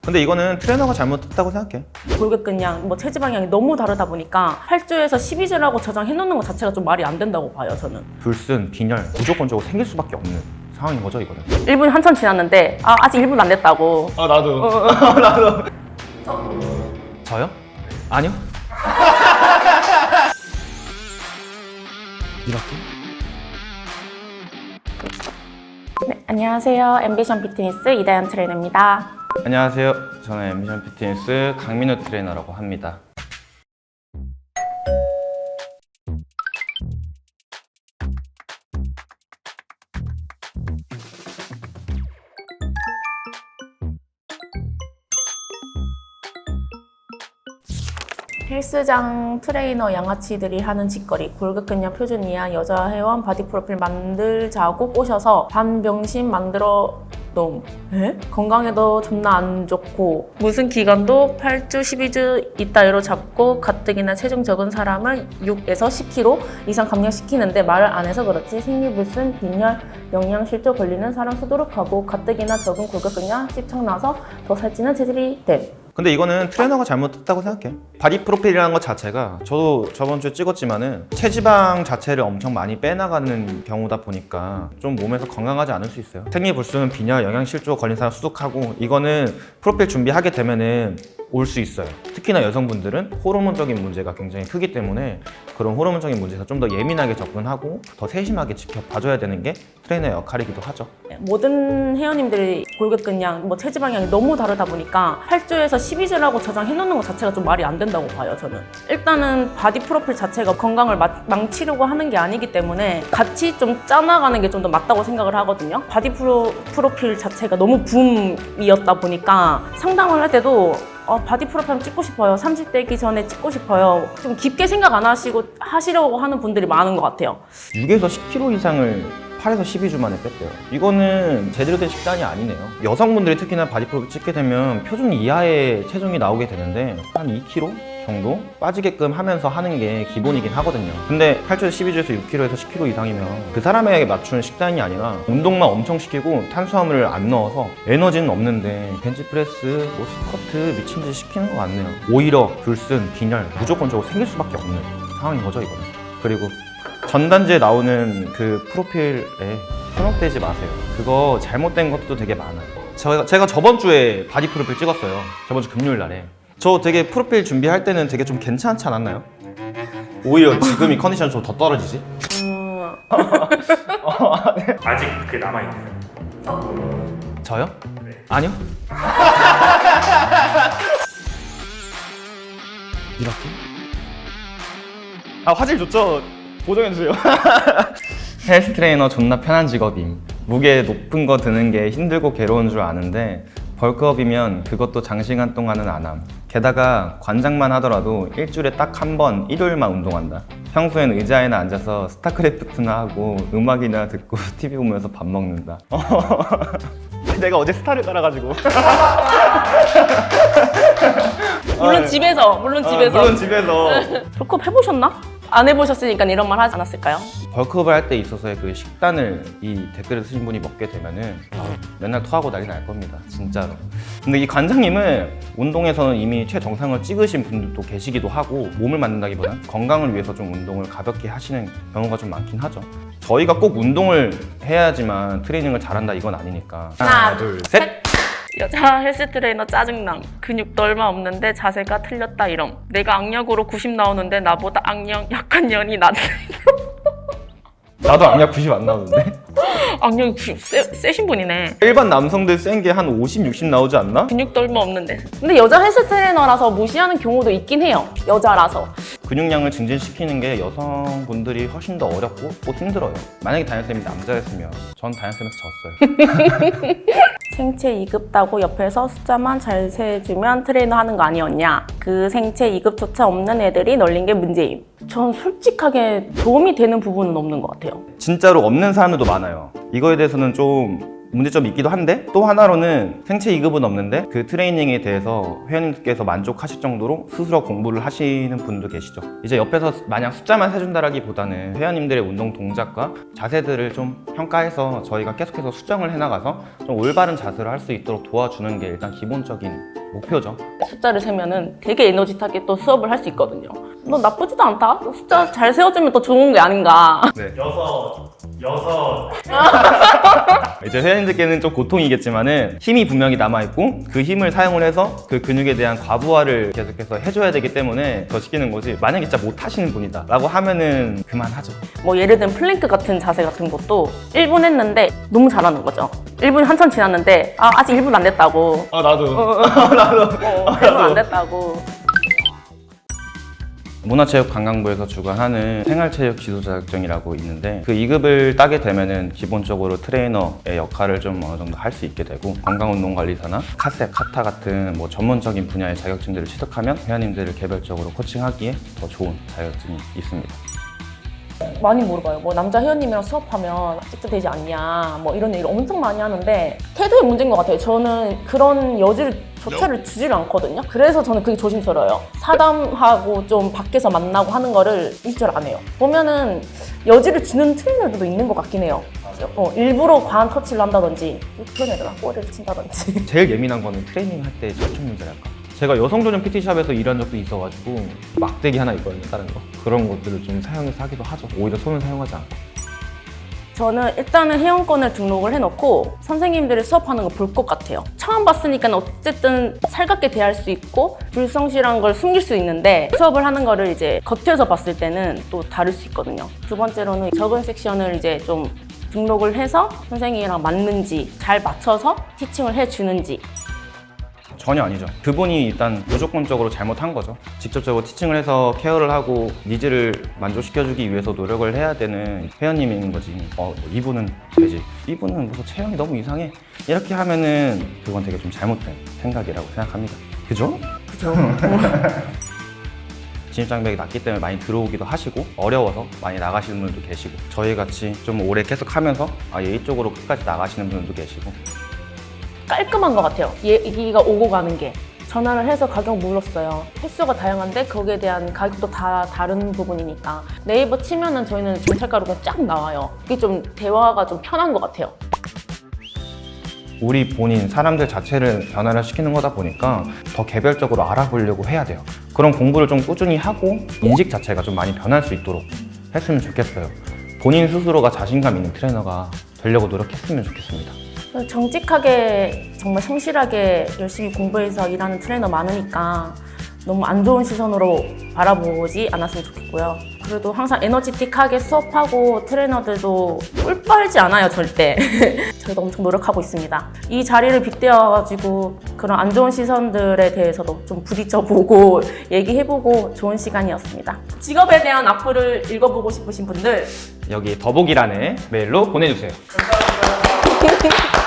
근데 이거는 트레이너가 잘못했다고 생각해. 골격근량, 체지 방향이 너무 다르다 보니까 8주에서 12주라고 저장해 놓는 것 자체가 좀 말이 안 된다고 봐요, 저는. 불순, 빈혈 무조건적으로 생길 수밖에 없는 상황인 거죠, 이거는. 1분이 한참 지났는데 아직 1분 안 됐다고. 나도. 나도. 저요? 아니요. 이렇게? 네, 안녕하세요. 앰비션 피트니스 이다연 트레이너입니다. 안녕하세요. 저는 앰비션 피트니스 강민우 트레이너라고 합니다. 헬스장 트레이너 양아치들이 하는 짓거리, 골격근량 표준 이하 여자 회원 바디 프로필 만들자고 꼬셔서 반병신 만들어 놈. 건강에도 존나 안 좋고 무슨 기간도 8주, 12주 이따위로 잡고 가뜩이나 체중 적은 사람을 6에서 10kg 이상 감량시키는데 말을 안 해서 그렇지 생리불순, 빈혈, 영양실조 걸리는 사람 수두룩하고 가뜩이나 적은 골격근량 찝창나서 더 살찌는 체질이 됨. 근데 이거는 트레이너가 잘못했다고 생각해. 바디 프로필이라는 것 자체가 저도 저번 주에 찍었지만은 체지방 자체를 엄청 많이 빼나가는 경우다 보니까 좀 몸에서 건강하지 않을 수 있어요. 생리불순, 빈혈, 영양실조 걸린 사람 수독하고 이거는 프로필 준비하게 되면은 올 수 있어요. 특히나 여성분들은 호르몬적인 문제가 굉장히 크기 때문에 그런 호르몬적인 문제에서 좀 더 예민하게 접근하고 더 세심하게 지켜봐줘야 되는 게 트레이너의 역할이기도 하죠. 모든 회원님들이 골격근량, 체지 방향이 너무 다르다 보니까 8주에서 12주라고 저장해 놓는 것 자체가 좀 말이 안 된다고 봐요, 저는. 일단은 바디 프로필 자체가 건강을 망치려고 하는 게 아니기 때문에 같이 좀 짜나가는 게 좀 더 맞다고 생각을 하거든요. 바디 프로필 자체가 너무 붐이었다 보니까 상담을 할 때도 바디 프로필 찍고 싶어요. 30대이기 전에 찍고 싶어요. 좀 깊게 생각 안 하시고 하시려고 하는 분들이 많은 것 같아요. 6에서 10kg 이상을 8에서 12주 만에 뺐대요. 이거는 제대로 된 식단이 아니네요. 여성분들이 특히나 바디 프로필 찍게 되면 표준 이하의 체중이 나오게 되는데 한 2kg 정도 빠지게끔 하면서 하는 게 기본이긴 하거든요. 근데 8주에서 12주에서 6kg에서 10kg 이상이면 그 사람에게 맞추는 식단이 아니라 운동만 엄청 시키고 탄수화물을 안 넣어서 에너지는 없는데 벤치프레스, 스쿼트 미친 듯이 시키는 것 같네요. 오히려 불순, 빈혈 무조건적으로 생길 수밖에 없는 상황인 거죠, 이거는. 그리고 전단지에 나오는 그 프로필에 현혹되지 마세요. 그거 잘못된 것도 되게 많아요. 제가 저번 주에 바디 프로필 찍었어요. 저번 주 금요일 날에. 저 되게 프로필 준비할 때는 되게 좀 괜찮지 않았나요? 오히려 지금 이 컨디션이 좀 더 떨어지지? 아직 그 남아있는 저요? 네. 아니요. 이렇게? 화질 좋죠? 보정해주세요. 헬스 트레이너 존나 편한 직업임. 무게 높은 거 드는 게 힘들고 괴로운 줄 아는데 벌크업이면 그것도 장시간 동안은 안 함. 게다가 관장만 하더라도 일주일에 딱 한 번 일요일만 운동한다. 평소엔 의자에나 앉아서 스타크래프트나 하고 음악이나 듣고 TV 보면서 밥 먹는다. 내가 어제 스타를 깔아가지고. 물론 집에서. 물론 집에서. 벌크업 해보셨나? 안 해보셨으니까 이런 말 하지 않았을까요? 벌크업을 할 때 있어서의 그 식단을 이 댓글을 쓰신 분이 먹게 되면은 맨날 토하고 난리 날 겁니다, 진짜로. 근데 이 관장님은 운동에서는 이미 최정상을 찍으신 분들도 계시기도 하고 몸을 만든다기보다는 건강을 위해서 좀 운동을 가볍게 하시는 경우가 좀 많긴 하죠. 저희가 꼭 운동을 해야지만 트레이닝을 잘한다 이건 아니니까. 하나, 둘, 셋! 여자 헬스 트레이너 짜증남. 근육도 얼마 없는데 자세가 틀렸다 이럼. 내가 악력으로 90 나오는데 나보다 악력 약한 년이 낫네. 나도 악력 90 안 나오는데? 악력이 90 세신 분이네. 일반 남성들 센 게 한 50, 60 나오지 않나? 근육도 얼마 없는데. 근데 여자 헬스 트레이너라서 무시하는 경우도 있긴 해요. 여자라서. 근육량을 증진시키는 게 여성분들이 훨씬 더 어렵고 또 힘들어요. 만약에 다현쌤이 남자였으면 전 다현쌤에서 졌어요. 생체 2급 따고 옆에서 숫자만 잘 세주면 트레이너 하는 거 아니었냐. 그 생체 2급조차 없는 애들이 널린 게 문제임. 전 솔직하게 도움이 되는 부분은 없는 것 같아요. 진짜로 없는 사람들도 많아요. 이거에 대해서는 좀 문제점이 있기도 한데 또 하나로는 생체 2급은 없는데 그 트레이닝에 대해서 회원님께서 만족하실 정도로 스스로 공부를 하시는 분도 계시죠. 이제 옆에서 마냥 숫자만 세준다라기보다는 회원님들의 운동 동작과 자세들을 좀 평가해서 저희가 계속해서 수정을 해나가서 좀 올바른 자세를 할 수 있도록 도와주는 게 일단 기본적인 목표죠. 숫자를 세면은 되게 에너지타게 또 수업을 할 수 있거든요. 너 나쁘지도 않다. 숫자 잘 세워주면 더 좋은 게 아닌가. 네. 여섯. 이제 회원님들께는 좀 고통이겠지만은 힘이 분명히 남아있고 그 힘을 사용을 해서 그 근육에 대한 과부하를 계속해서 해줘야 되기 때문에 더 시키는 거지. 만약에 진짜 못하시는 분이다 라고 하면은 그만하죠. 뭐 예를 들면 플랭크 같은 자세 같은 것도 1분 했는데 너무 잘하는 거죠. 1분이 한참 지났는데 아직 1분 안 됐다고. 나도. 1분 안 됐다고. 문화체육관광부에서 주관하는 생활체육 지도자격증이라고 있는데 그 2급을 따게 되면은 기본적으로 트레이너의 역할을 좀 어느 정도 할 수 있게 되고 관광운동관리사나 카셉, 카타 같은 뭐 전문적인 분야의 자격증들을 취득하면 회원님들을 개별적으로 코칭하기에 더 좋은 자격증이 있습니다. 많이 물어봐요. 뭐 남자 회원님이랑 수업하면 아직도 되지 않냐 뭐 이런 얘기를 엄청 많이 하는데 태도의 문제인 것 같아요. 저는 그런 여지조차를 주지를 않거든요. 그래서 저는 그게 조심스러워요. 사담하고 좀 밖에서 만나고 하는 거를 일절 안 해요. 보면은 여지를 주는 트레이너들도 있는 것 같긴 해요. 일부러 과한 터치를 한다든지 그런 애들랑 꼬리를 친다든지. 제일 예민한 거는 트레이닝 할 때 절충 문제랄까. 제가 여성 전용 PT샵에서 일한 적도 있어가지고 막대기 하나 있거든요, 다른 거. 그런 것들을 좀 사용해서 하기도 하죠. 오히려 손을 사용하지 않고. 저는 일단은 회원권을 등록을 해놓고 선생님들이 수업하는 거 볼 것 같아요. 처음 봤으니까 어쨌든 살갑게 대할 수 있고 불성실한 걸 숨길 수 있는데 수업을 하는 거를 이제 겉에서 봤을 때는 또 다를 수 있거든요. 두 번째로는 적은 섹션을 이제 좀 등록을 해서 선생님이랑 맞는지 잘 맞춰서 티칭을 해주는지. 전혀 아니죠. 그분이 일단 무조건적으로 잘못한 거죠. 직접적으로 티칭을 해서 케어를 하고 니즈를 만족시켜주기 위해서 노력을 해야 되는 회원님인 거지. 이분은 되지. 이분은 무슨 체형이 너무 이상해. 이렇게 하면은 그건 되게 좀 잘못된 생각이라고 생각합니다. 그죠? 그죠? 진입장벽이 낮기 때문에 많이 들어오기도 하시고 어려워서 많이 나가시는 분들도 계시고 저희같이 좀 오래 계속 하면서 이쪽으로 끝까지 나가시는 분들도 계시고 깔끔한 것 같아요. 얘기가 오고 가는 게. 전화를 해서 가격 물었어요. 횟수가 다양한데 거기에 대한 가격도 다 다른 부분이니까. 네이버 치면은 저희는 정찰가루가 쫙 나와요. 이게 좀 대화가 좀 편한 것 같아요. 우리 본인 사람들 자체를 변화를 시키는 거다 보니까 더 개별적으로 알아보려고 해야 돼요. 그런 공부를 좀 꾸준히 하고 인식 자체가 좀 많이 변할 수 있도록 했으면 좋겠어요. 본인 스스로가 자신감 있는 트레이너가 되려고 노력했으면 좋겠습니다. 정직하게 정말 성실하게 열심히 공부해서 일하는 트레이너 많으니까 너무 안 좋은 시선으로 바라보지 않았으면 좋겠고요. 그래도 항상 에너지틱하게 수업하고 트레이너들도 꿀 빨지 않아요, 절대. 저희도 엄청 노력하고 있습니다. 이 자리를 빗대어가지고 그런 안 좋은 시선들에 대해서도 좀 부딪혀보고 얘기해보고 좋은 시간이었습니다. 직업에 대한 악플을 읽어보고 싶으신 분들 여기 더보기란에 메일로 보내주세요. 감사합니다.